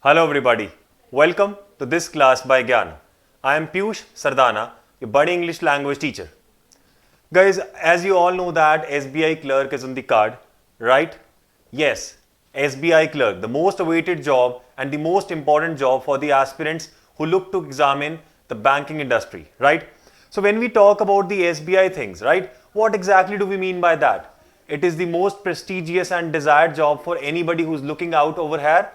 Hello everybody, welcome to this class by Gyan. I am Piyush Sardana, your budding English language teacher. Guys, as you all know that SBI clerk is on the card, right? Yes, SBI clerk, the most awaited job and the most important job for the aspirants who look to examine the banking industry, right? So when we talk about the SBI things, right? What exactly do we mean by that? It is the most prestigious and desired job for anybody who's looking out over here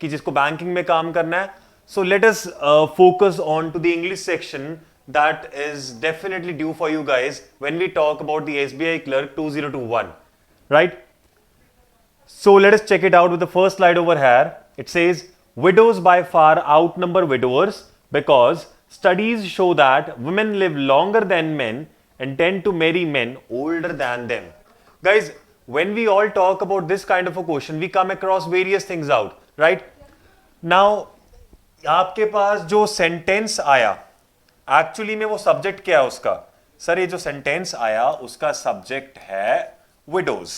कि जिसको banking में काम करना है. So let us focus on to the English section that is definitely due for you guys when we talk about the SBI clerk 2021, right? So let us check it out with the first slide over here. It says widows by far outnumber widowers because studies show that women live longer than men and tend to marry men older than them. Guys, when we all talk about this kind of a question, we come across various things out, right? Now, आपके पास जो sentence आया, actually में वो subject क्या है उसका? Sir ये जो सेंटेंस आया उसका सब्जेक्ट है विडोज.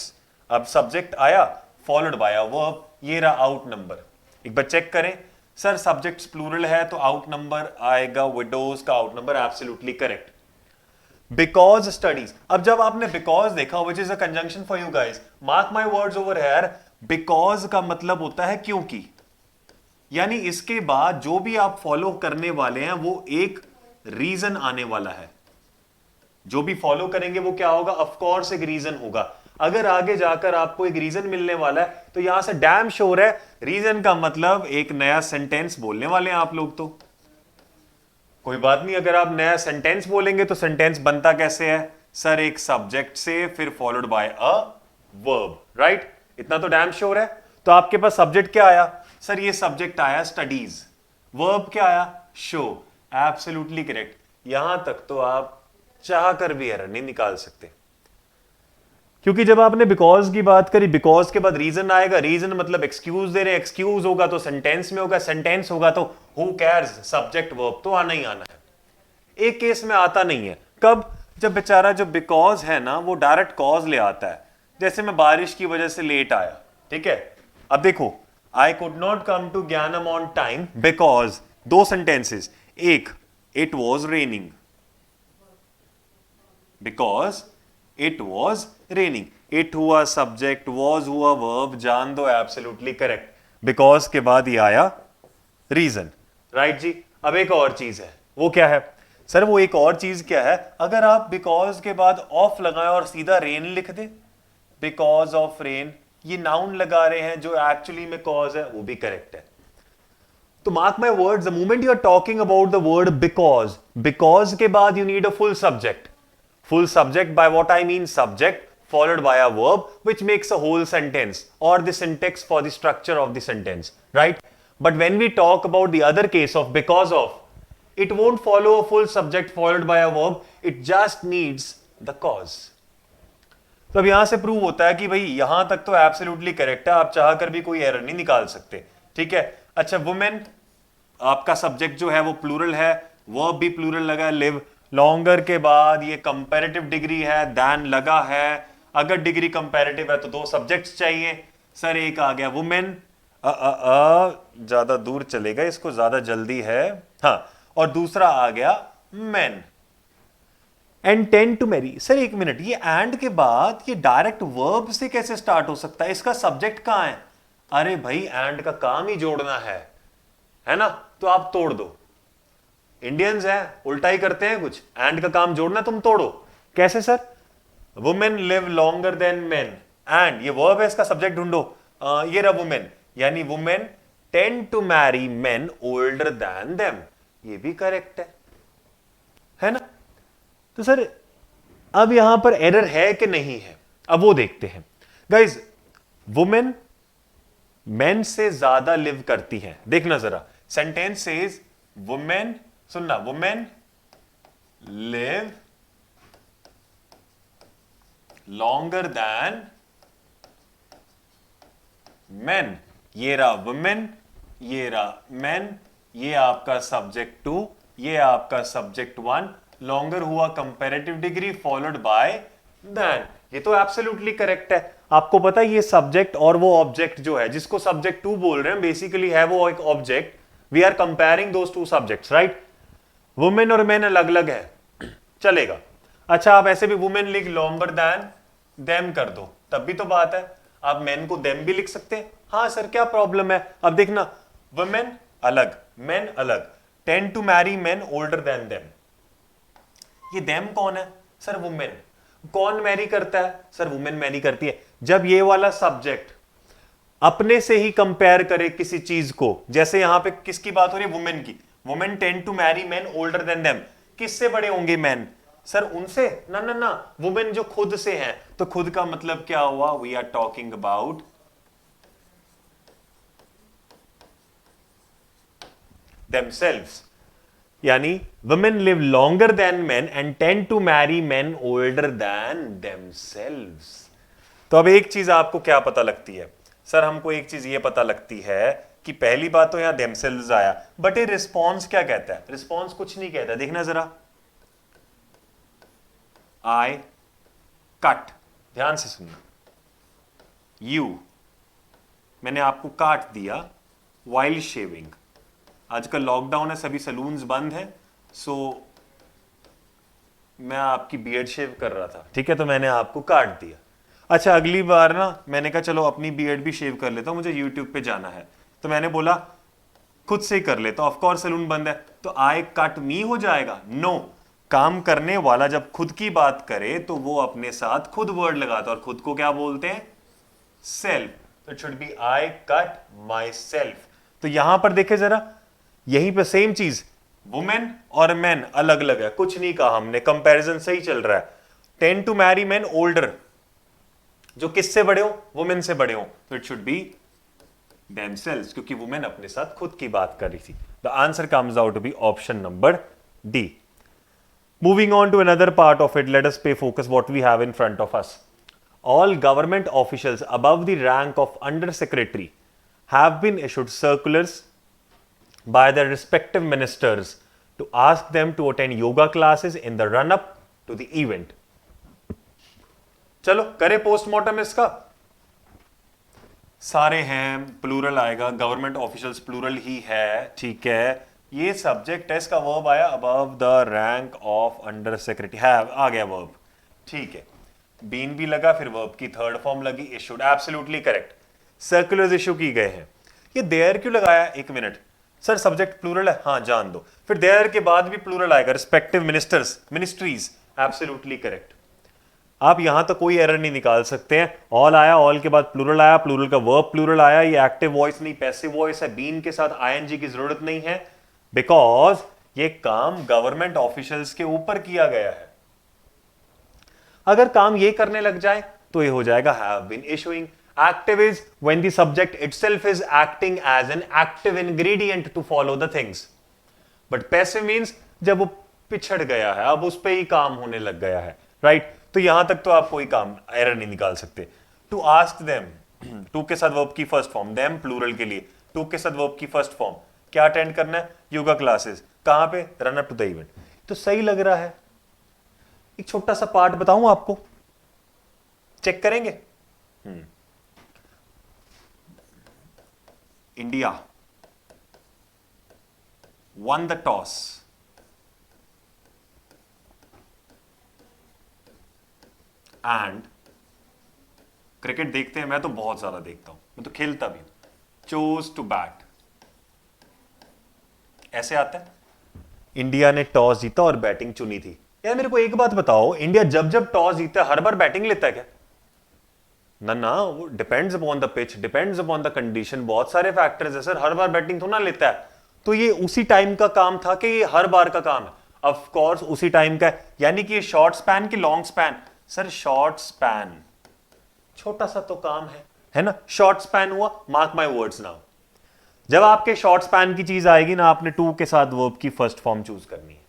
अब सब्जेक्ट आया फॉलोड बाय अ वर्ब, ये रहा आउट नंबर. एक बार चेक करें, सर सब्जेक्ट प्लूरल है तो आउट नंबर आएगा विडोज का out number. Absolutely correct. Because studies. अब जब आपने बिकॉज देखा, which is a conjunction for you guys, mark my words over here, because का मतलब होता है क्योंकि, यानी इसके बाद जो भी आप फॉलो करने वाले हैं वो एक रीजन आने वाला है. जो भी फॉलो करेंगे वो क्या होगा? ऑफ कोर्स एक रीजन होगा. अगर आगे जाकर आपको एक रीजन मिलने वाला है तो यहां से डैम श्योर है रीजन का मतलब एक नया सेंटेंस बोलने वाले हैं आप लोग. तो कोई बात नहीं, अगर आप नया सेंटेंस बोलेंगे तो सेंटेंस बनता कैसे है? सर एक सब्जेक्ट से फिर followed by a verb, right? इतना तो डैम श्योर है. तो आपके पास सब्जेक्ट क्या आया? सर ये सब्जेक्ट आया स्टडीज. वर्ब क्या आया? शो. Absolutely correct. यहां तक तो आप चाह कर भी एरर नहीं निकाल सकते, क्योंकि जब आपने बिकॉज की बात करी, बिकॉज के बाद रीजन आएगा. रीजन मतलब एक्सक्यूज दे रहे हैं, एक्सक्यूज होगा तो सेंटेंस में होगा, सेंटेंस होगा तो हु केयर्स, सब्जेक्ट वर्ब तो आना ही आना है. एक केस में आता नहीं है. कब? जब बेचारा जो बिकॉज है ना वो डायरेक्ट कॉज ले आता है. जैसे मैं बारिश की वजह से लेट आया, ठीक है. अब देखो, I could not come to Gyanam on time because दो sentences. एक, it was raining. Because it was raining. It हुआ subject, was हुआ verb, जान दो. Absolutely correct. Because के बाद ये आया reason. Right जी? अब एक और चीज है, वो क्या है? सर वो एक और चीज क्या है? अगर आप because के बाद of लगाएं और सीधा rain लिख दे, because of rain, ये नाउन लगा रहे हैं जो एक्चुअली में कॉज है, वो भी करेक्ट है. तो mark my words, the moment you are talking about the word because, because के बाद you need a full subject. Full subject by what I mean? Subject followed by a verb which makes a whole sentence or the syntax for the structure of the sentence, right? But when we talk about the other case of because of, it won't follow a full subject followed by a verb, it just needs the cause. तो अब यहां से prove होता है कि भाई यहां तक तो एब्सोल्युटली करेक्ट है, आप चाहकर भी कोई एरर नहीं निकाल सकते, ठीक है. अच्छा, वुमेन आपका सब्जेक्ट जो है वो प्लूरल है, वर्ब भी प्लूरल लगा है, लिव. लॉन्गर के बाद ये कंपैरेटिव डिग्री है, दैन लगा है. अगर डिग्री कंपैरेटिव है तो दो सब्जेक्ट्स चाहिए. सर एक आ गया वुमेन, ज्यादा दूर चलेगा, इसको ज्यादा जल्दी है, हाँ. और दूसरा आ गया men and tend to marry. Sir एक मिनट, ये एंड के बाद ये डायरेक्ट वर्ब से कैसे स्टार्ट हो सकता है? इसका सब्जेक्ट कहां है? अरे भाई एंड का काम ही जोड़ना है ना? तो आप तोड़ दो. इंडियंस हैं, उल्टा ही करते हैं कुछ. एंड का काम जोड़ना, तुम तोड़ो. कैसे sir? Women live longer than men, and ये वर्ब है, इसका सब्जेक्ट ढूंढो. ये रहा वुमेन, यानी women tend to marry men older than them. ये भी करेक्ट है ना? तो सर अब यहां पर एरर है कि नहीं है, अब वो देखते हैं. गाइज, वुमेन मेन से ज्यादा लिव करती हैं. देखना जरा, सेंटेंस सेज वुमेन, सुनना, women live longer than main. ये रहा वुमेन, ये रहा मेन, ये आपका सब्जेक्ट 2, ये आपका सब्जेक्ट 1. लॉन्गर हुआ comparative degree followed by than. ये तो एब्सोल्युटली करेक्ट है। आपको पता है ये सब्जेक्ट और वो ऑब्जेक्ट जो है, जिसको सब्जेक्ट टू बोल रहे हैं, बेसिकली है वो एक object. We are comparing those two subjects, right. Women और मेन अलग अलग है, चलेगा। अच्छा, आप ऐसे भी वुमेन लिख लॉन्गर देन देम कर दो, तब भी तो बात है। आप मेन को देम भी लिख सकते हैं। हाँ सर, क्या प्रॉब्लम है? अब देखना, वुमेन अलग, मेन अलग। Tend to marry men older than them, ये देम कौन है? Sir women. कौन मैरी करता है? सर वुमेन मैरी करती है। जब ये वाला सब्जेक्ट अपने से ही कंपेयर करे किसी चीज को, जैसे यहां पे किसकी बात हो रही है? वुमेन की। Women tend to marry men older than them, किससे बड़े होंगे मैन? सर उनसे ना ना ना, वुमेन जो खुद से हैं। तो खुद का मतलब क्या हुआ? We are talking about themselves, यानी women live longer than men and tend to marry men older than themselves। तो अब एक चीज आपको क्या पता लगती है? सर हमको एक चीज ये पता लगती है कि पहली बात तो यहां themselves आया, बट ये रिस्पॉन्स क्या कहता है? रिस्पॉन्स कुछ नहीं कहता, देखना जरा। आई कट, ध्यान से सुनना। यू, मैंने आपको काट दिया वाइल शेविंग। आजकल लॉकडाउन है, सभी सलून्स बंद हैं, सो मैं आपकी बियर्ड शेव कर रहा था, ठीक है, तो मैंने आपको काट दिया। अच्छा, अगली बार ना मैंने कहा चलो अपनी बियर्ड भी शेव कर लेता हूं, मुझे यूट्यूब पे जाना है, तो मैंने बोला खुद से ही कर लेता हूं, ऑफ कोर्स सलून बंद है, तो आई कट मी हो जाएगा? नो, काम करने वाला जब खुद की बात करे तो वो अपने साथ खुद वर्ड लगाता है, और खुद को क्या बोलते हैं? सेल्फ। तो it should be I cut myself. तो यहां पर देखे जरा, यहीं पे सेम चीज, वुमेन और मेन अलग अलग है, कुछ नहीं कहा हमने, कंपैरिजन सही चल रहा है। Tend to marry men older, जो किससे बड़े हो? वुमेन से बड़े हो, तो इट शुड बी themselves, क्योंकि वुमेन अपने साथ खुद की बात कर रही थी। The answer comes out to be option number D. Moving on to another part of it, let us pay focus what we have in front of us. All government officials above the rank of under secretary have been issued circulars by their respective ministers to ask them to attend yoga classes in the run up to the event. चलो करें postmortem इसका। सारे हैं, plural आएगा, government officials plural ही है, ठीक है। ये सब्जेक्ट है, इसका वर्ब आया above the rank of under secretary, have आ गया वर्ब, ठीक है। बीन भी लगा, फिर वर्ब की थर्ड फॉर्म लगी, issued, absolutely correct. Circulars issue की गए हैं। ये देयर क्यों लगाया? एक मिनट सर, सब्जेक्ट प्लूरल है, हाँ जान दो, फिर देयर के बाद भी प्लूरल आएगा, respective ministers, ministries, absolutely correct. आप यहां तक कोई एरर नहीं निकाल सकते हैं। ऑल आया, ऑल के बाद प्लूरल आया, प्लूरल का वर्ब प्लूरल आया, ये एक्टिव वॉइस नहीं पैसिव वॉइस है, बीन के साथ आईएनजी की जरूरत नहीं है, बिकॉज ये काम गवर्नमेंट ऑफिशियल्स के ऊपर किया गया है। अगर काम ये करने लग जाए तो ये हो जाएगा have been issuing. Active is when the subject itself is acting as an active ingredient to follow the things. But passive means जब वो पिछड़ गया है, अब उस पे ही काम होने लग गया है, राइट? तो यहां तक तो आप कोई काम एरर नहीं निकाल सकते। टू आस्क देम, टू के साथ वर्ब की फर्स्ट फॉर्म, देम प्लूरल के लिए, टू के साथ वर्ब की फर्स्ट फॉर्म, क्या अटेंड करना है? योगा क्लासेस, कहां पे? Run up to the event. तो सही लग रहा है। एक छोटा सा पार्ट बताऊं आपको, चेक करेंगे। India won the toss and cricket देखते हैं, मैं तो बहुत ज्यादा देखता हूं, मैं तो खेलता भी हूं। चोज टू बैट, ऐसे आता है, इंडिया ने टॉस जीता और बैटिंग चुनी थी। यार मेरे को एक बात बताओ, इंडिया जब जब टॉस जीता है हर बार बैटिंग लेता है क्या? ना ना, वो depends upon the pitch, depends upon the condition, बहुत सारे फैक्टर्स है सर, हर बार बैटिंग तो ना लेता है। तो ये उसी टाइम का काम था कि ये हर बार का काम है? ऑफ कोर्स उसी टाइम का है, यानी कि ये शॉर्ट स्पैन की long span? Sir short span, छोटा सा तो काम है ना? शॉर्ट स्पैन हुआ, मार्क माय वर्ड्स नाउ। जब आपके शॉर्ट स्पैन की चीज आएगी ना, आपने टू के साथ वर्ब की फर्स्ट फॉर्म चूज करनी है।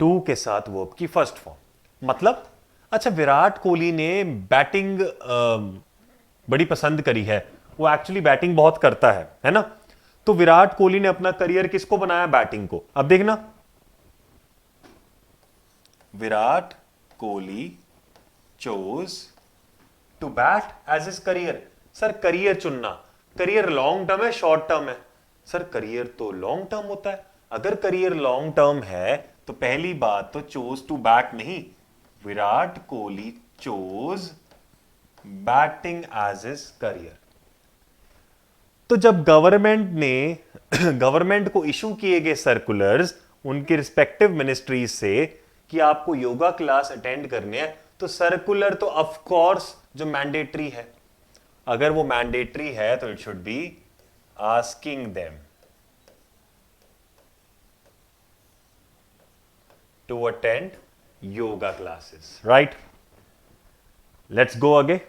टू के साथ वर्ब की फर्स्ट फॉर्म मतलब, अच्छा विराट कोहली ने बैटिंग बड़ी पसंद करी है, वो एक्चुअली बैटिंग बहुत करता है ना? तो विराट कोहली ने अपना करियर किसको बनाया? बैटिंग को। अब देखना, Virat Kohli chose to bat as his career. Sir career चुनना, करियर लॉन्ग टर्म है शॉर्ट टर्म है? सर करियर तो लॉन्ग टर्म होता है। अगर करियर लॉन्ग टर्म है तो पहली बात तो चोज टू बैट नहीं, Virat Kohli chose batting as his career. तो जब गवर्नमेंट को इशू किए गए सर्कुलर्स उनके रिस्पेक्टिव मिनिस्ट्रीज से कि आपको योगा क्लास अटेंड करने हैं, तो सर्कुलर तो ऑफ कोर्स जो मैंडेटरी है, अगर वो मैंडेटरी है तो it should be asking them to attend yoga classes, right? Let's go अगे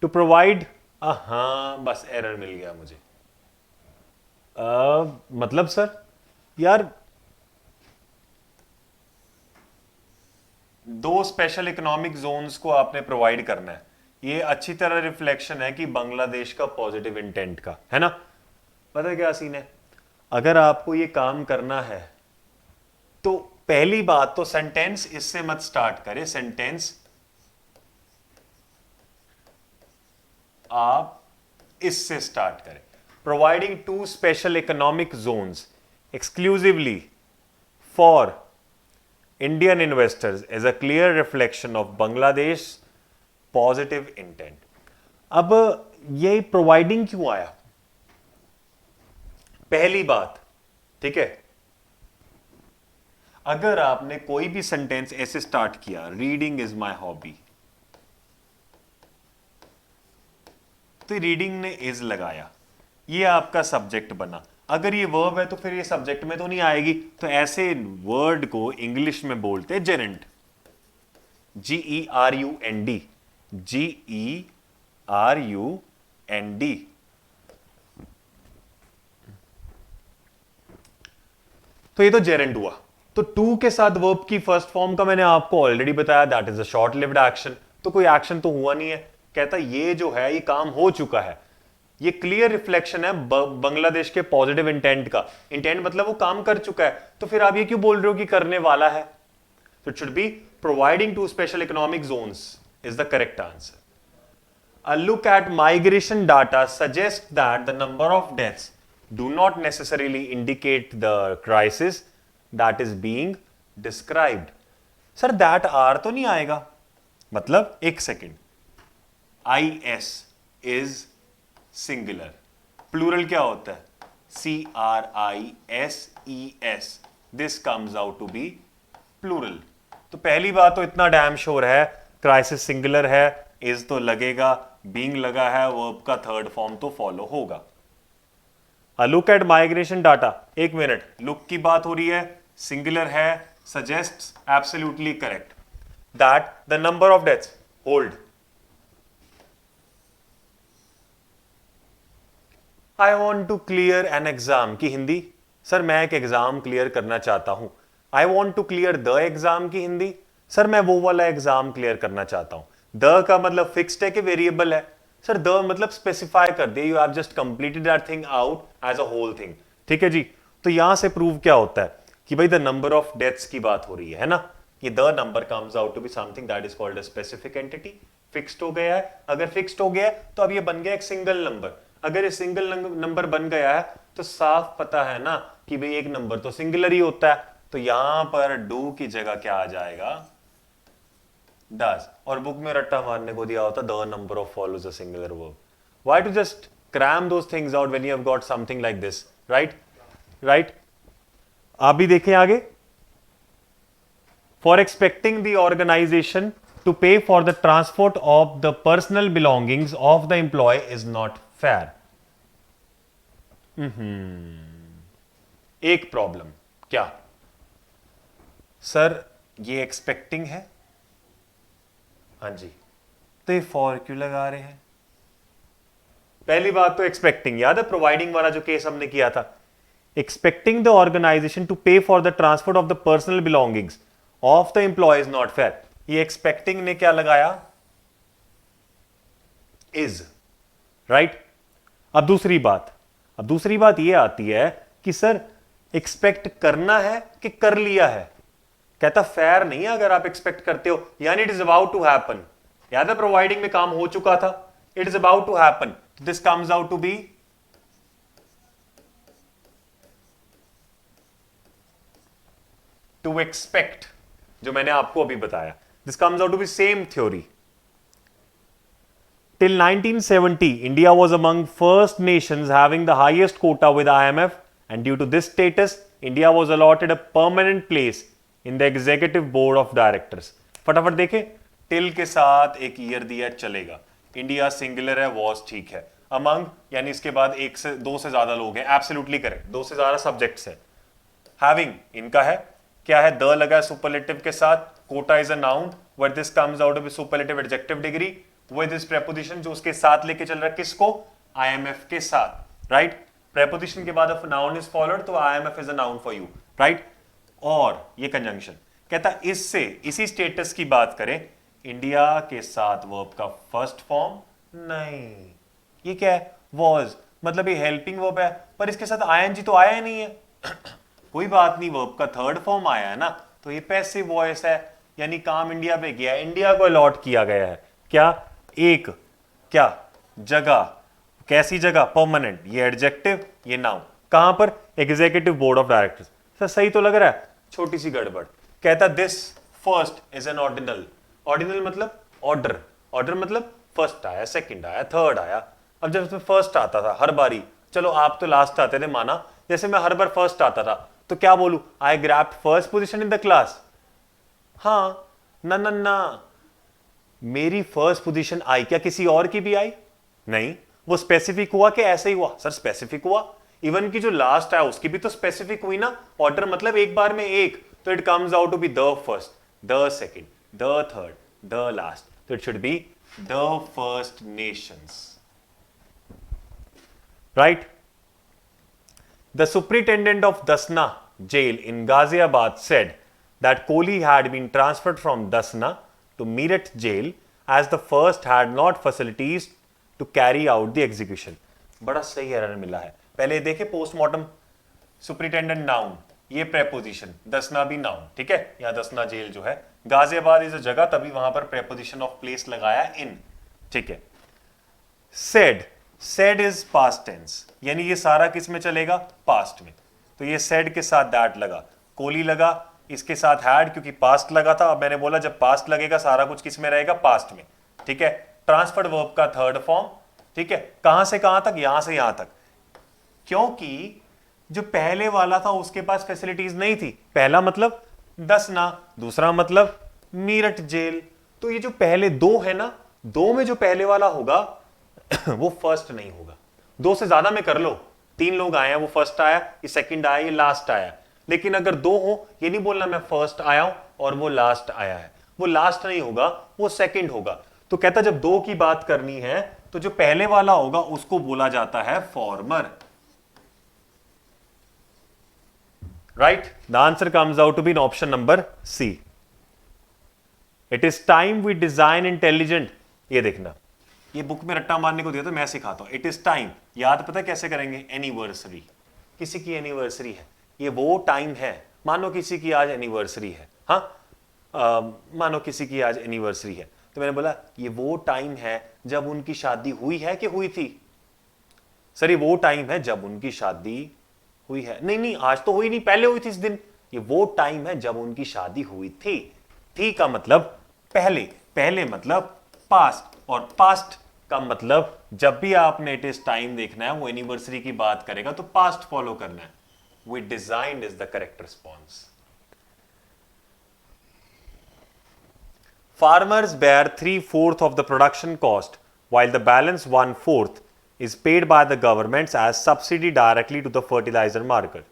टू प्रोवाइड। हाँ बस एरर मिल गया मुझे। मतलब सर यार दो स्पेशल इकोनॉमिक जोन्स को आपने प्रोवाइड करना है, ये अच्छी तरह रिफ्लेक्शन है कि बांग्लादेश का पॉजिटिव इंटेंट का, है ना? पता है क्या सीन है? अगर आपको ये काम करना है तो पहली बात तो सेंटेंस इससे मत स्टार्ट करें, सेंटेंस आप इससे स्टार्ट करें। Providing to special economic zones exclusively for Indian investors is a clear reflection of Bangladesh positive intent. अब ये प्रोवाइडिंग क्यों आया? पहली बात, ठीक है, अगर आपने कोई भी सेंटेंस ऐसे स्टार्ट किया, रीडिंग इज माई हॉबी, तो रीडिंग ने इज लगाया, ये आपका सब्जेक्ट बना। अगर ये वर्ब है तो फिर ये सब्जेक्ट में तो नहीं आएगी, तो ऐसे वर्ड को इंग्लिश में बोलते हैं जेरेंट, GERUND, GERUND। तो ये तो जेरेंट हुआ। तो टू के साथ वर्ब की फर्स्ट फॉर्म का मैंने आपको ऑलरेडी बताया, that is a short lived action. तो कोई एक्शन तो हुआ नहीं है, कहता ये जो है ये काम हो चुका है। ये क्लियर रिफ्लेक्शन है बांग्लादेश के पॉजिटिव इंटेंट का। इंटेंट मतलब वो काम कर चुका है, तो फिर आप ये क्यों बोल रहे हो कि करने वाला है? तो it should be providing to special economic zones is the correct answer. A look at migration data suggests that the number of deaths do not necessarily indicate the crisis that is being described. Sir that R तो नहीं आएगा, मतलब एक सेकेंड, IS is singular, plural क्या होता है? CRISES, this comes out to be plural। तो पहली बात तो इतना डैम श्योर है, क्राइसिस सिंगुलर है, इज तो लगेगा, बीइंग लगा है, वर्ब का थर्ड फॉर्म तो फॉलो होगा। A look at migration data, एक मिनट, लुक की बात हो रही है, सिंगुलर है, suggests absolutely correct that the number of deaths, hold, I want to clear an exam की हिंदी, सर मैं एक एग्जाम क्लियर करना चाहता हूं। I want to clear the exam की हिंदी, सर मैं वो वाला एग्जाम क्लियर करना चाहता हूं। द का मतलब फिक्स्ड है कि वेरिएबल है? सर द मतलब स्पेसिफाई कर दिया, you have just completed that thing out as a whole thing. ठीक है जी, तो यहां से प्रूव क्या होता है कि भाई द नंबर ऑफ डेथ्स की बात हो रही है ना, ये the number comes out to be something that is called a specific entity. Fixed हो गया है, अगर फिक्स्ड हो गया है तो अब ये बन गया एक सिंगल नंबर। अगर ये सिंगल नंबर बन गया है तो साफ पता है ना कि भाई एक नंबर तो सिंगुलर ही होता है, तो यहां पर डू की जगह क्या आ जाएगा? डज। और बुक में रट्टा मारने को दिया होता the number of follows a singular verb. Why to just cram those things out when you have got something like this, right? आप भी देखें आगे, for expecting the organisation to pay for the transport of the personal belongings of the employ is not fair. एक problem क्या sir, ये expecting है, हाँ जी, तो ये फॉर क्यों लगा रहे हैं? पहली बात तो एक्सपेक्टिंग, याद है प्रोवाइडिंग वाला जो केस हमने किया था, expecting the organisation to pay for the transport of the personal belongings of the employ is not fair. ये एक्सपेक्टिंग ने क्या लगाया? Is, right? अब दूसरी बात ये आती है कि सर एक्सपेक्ट करना है कि कर लिया है? कहता फेयर नहीं है अगर आप एक्सपेक्ट करते हो, यानी it is about to happen. याद है प्रोवाइडिंग में काम हो चुका था, it is about to happen, this comes out to be to expect, जो मैंने आपको अभी बताया, this comes out to be same theory. Till 1970, India was among first nations having the highest quota with IMF, and due to this status, India was allotted a permanent place in the executive board of directors. फटाफट देखे, till के साथ एक year दिया चलेगा, India singular है, was ठीक है, अमंग यानी इसके बाद एक से दो से ज्यादा लोग हैं, एब्सोल्युटली करेक्ट, दो से ज्यादा सब्जेक्ट्स है, हैविंग इनका है, क्या है, द लगा है सुपरलेटिव के साथ, quota is a noun, where this comes out of superlative adjective degree, with this preposition जो उसके साथ लेके चल रहा है, किसको, आईएमएफ के साथ, राइट। प्रेपोजिशन के बाद अफ नाउन इज फॉलोड तो IMF is a noun for you, right. और ये कंजंक्शन कहता इससे इसी स्टेटस की बात करें, इंडिया के साथ वर्ब का फर्स्ट फॉर्म नहीं, ये क्या है, वॉज, मतलब ये हेल्पिंग वर्ब है, पर इसके साथ आईएनजी तो आया ही नहीं है कोई बात नहीं, वर्ब का थर्ड फॉर्म आया है ना, तो ये पैसिव वॉइस है, यानी काम इंडिया पे गया, इंडिया को अलॉट किया गया है, क्या, एक क्या जगह, कैसी जगह, परमानेंट, ये एडजेक्टिव, ये नाउन, कहां पर, executive board of directors. Sir सही तो लग रहा है, छोटी सी गड़बड़, कहता this first is an ordinal, ordinal मतलब ऑर्डर, ऑर्डर मतलब फर्स्ट आया, सेकंड आया, थर्ड आया। अब जब इसमें फर्स्ट आता था हर बारी, चलो आप तो लास्ट आते थे माना, जैसे मैं हर बार फर्स्ट आता था तो क्या बोलूं, I grabbed first position in the class, हाँ ना ना ना, मेरी फर्स्ट पोजीशन आई, क्या किसी और की भी आई, नहीं, वो स्पेसिफिक हुआ कि ऐसे ही हुआ, सर स्पेसिफिक हुआ, इवन की जो लास्ट है उसकी भी तो स्पेसिफिक हुई ना, ऑर्डर मतलब एक बार में एक, तो it comes out to be the first, the second, the third, the last, तो it should be the first nations, right. The superintendent of Dasna jail in Ghaziabad said that Kohli had been transferred from Dasna to Meerut jail as the first had not facilities to carry out the execution. बड़ा सही error मिला है, पहले देखे postmortem, superintendent noun, ये preposition, दसना भी noun, ठीक है, यहाँ दसना जेल जो है, गाजियाबाद इस जगह, तभी वहां पर प्रेपोजिशन ऑफ प्लेस लगाया इन, ठीक है। Said, said is past tense, यानी ये सारा किस में चलेगा, पास्ट में, तो ये सेड के साथ दैट लगा, कोहली लगा, इसके साथ हैड क्योंकि पास्ट लगा था, अब मैंने बोला जब पास्ट लगेगा सारा कुछ किस में रहेगा, पास्ट में, ठीक है। ट्रांसफर्ड वर्ब का थर्ड फॉर्म, ठीक है, कहां से कहां तक, यहां से यहां तक, क्योंकि जो पहले वाला था उसके पास फैसिलिटीज नहीं थी, पहला मतलब दसना, दूसरा मतलब मीरठ जेल, तो ये जो पहले दो है ना, दो में जो पहले वाला होगा वो फर्स्ट नहीं होगा, दो से ज्यादा में कर लो, तीन लोग आए हैं, वो फर्स्ट आया, ये सेकंड आया, ये लास्ट आया, लेकिन अगर दो हो, ये नहीं बोलना मैं फर्स्ट आया हूं और वो लास्ट आया है, वो लास्ट नहीं होगा, वो सेकंड होगा। तो कहता जब दो की बात करनी है तो जो पहले वाला होगा उसको बोला जाता है former, right. The answer comes out to be in option number C. It is time we design intelligent, ये देखना, ये बुक में रट्टा मारने को दिया तो मैं सिखाता हूं, इट इज टाइम, याद पता कैसे करेंगे, एनिवर्सरी, किसी की एनिवर्सरी है, ये वो टाइम है, मानो किसी की आज एनिवर्सरी है, हाँ मानो किसी की आज एनिवर्सरी है, तो मैंने बोला ये वो टाइम है जब उनकी शादी हुई है कि हुई थी, सर ये वो टाइम है जब उनकी शादी हुई है, नहीं नहीं आज तो हुई नहीं, पहले हुई थी इस दिन, ये वो टाइम है जब उनकी शादी हुई थी का मतलब पहले, पहले मतलब पास्ट, और पास्ट का मतलब जब भी आपने इट इज टाइम देखना है वो एनिवर्सरी की बात करेगा तो पास्ट फॉलो करना है, we designed is the correct response. Farmers bear 3/4 of the production cost, while the balance 1/4 is paid by the governments as subsidy directly to the fertilizer market.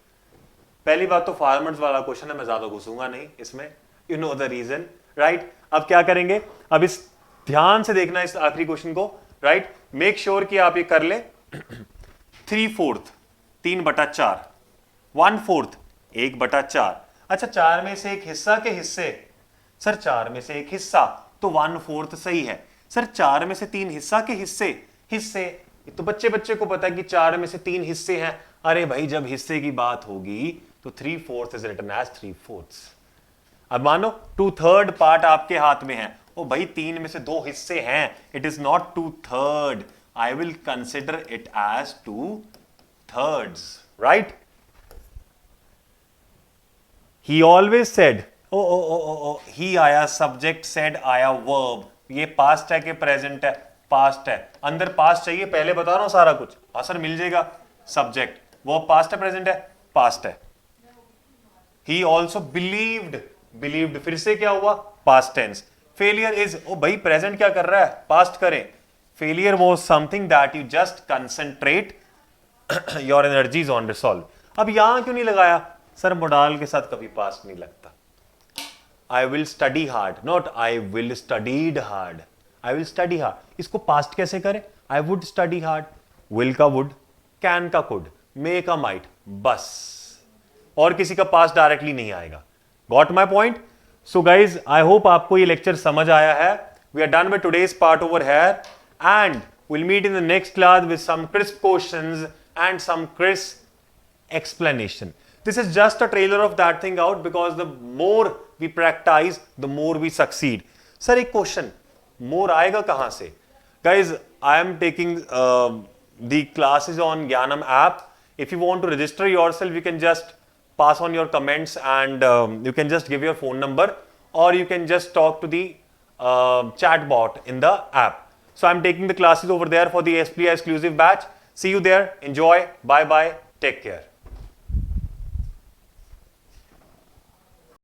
पहली बात तो फार्मर्स वाला क्वेश्चन है, मैं ज्यादा घुसूंगा नहीं इसमें, you know the reason, right. अब क्या करेंगे, अब इस ध्यान से देखना इस आखिरी क्वेश्चन को, राइट, मेक श्योर कि आप ये कर ले। 3/4 3/4, 1/4 1/4, अच्छा 4 में से एक हिस्सा के हिस्से, सर 4 में से एक हिस्सा तो 1/4 सही है, सर 4 में से 3 हिस्सा के हिस्से, हिस्से तो बच्चे को पता है कि 4 में से 3 हिस्से हैं, अरे भाई जब हिस्से की बात होगी तो 3/4 इज रिटन एज 3/4। अब मानो 2/3 पार्ट आपके हाथ में है, ओ भाई 3 में से 2 हिस्से हैं, it is not 2/3, I will consider it as 2/3, right? He always said, he आया सब्जेक्ट, said आया वर्ब, ये पास्ट है कि प्रेजेंट है? पास्ट है। अंदर पास्ट चाहिए, पहले बता रहा हूं सारा कुछ, आंसर मिल जाएगा। सब्जेक्ट, वो पास्ट है प्रेजेंट है? पास्ट है। He also believed फिर से क्या हुआ? Past tense. फेलियर इज, ओ भाई प्रेजेंट क्या कर रहा है? पास्ट करें। Failure was something that you just concentrate your energies on resolve। अब यहां क्यों नहीं लगाया? सर मोडाल के साथ कभी पास्ट नहीं लगता। I will study hard, not I will studied hard. I will study hard, इसको पास्ट कैसे करें? I would study hard. Will का वुड, कैन का कुड, मे का माइट, बस, और किसी का पास्ट डायरेक्टली नहीं आएगा। Got my point? So guys, I hope आपको ये लेक्चर समझ आया है। We are done with today's part over here and we'll meet in the next class with some crisp questions and some crisp explanation. This is just a trailer of that thing out, because the more we practice, the more we succeed. Sir, एक question, more आएगा कहाँ से? Guys, I am taking the classes on Gyanam app. If you want to register yourself, you can just pass on your comments and you can just give your phone number, or you can just talk to the chat bot in the app. So I'm taking the classes over there for the SPI exclusive batch. See you there. Enjoy. Bye bye. Take care.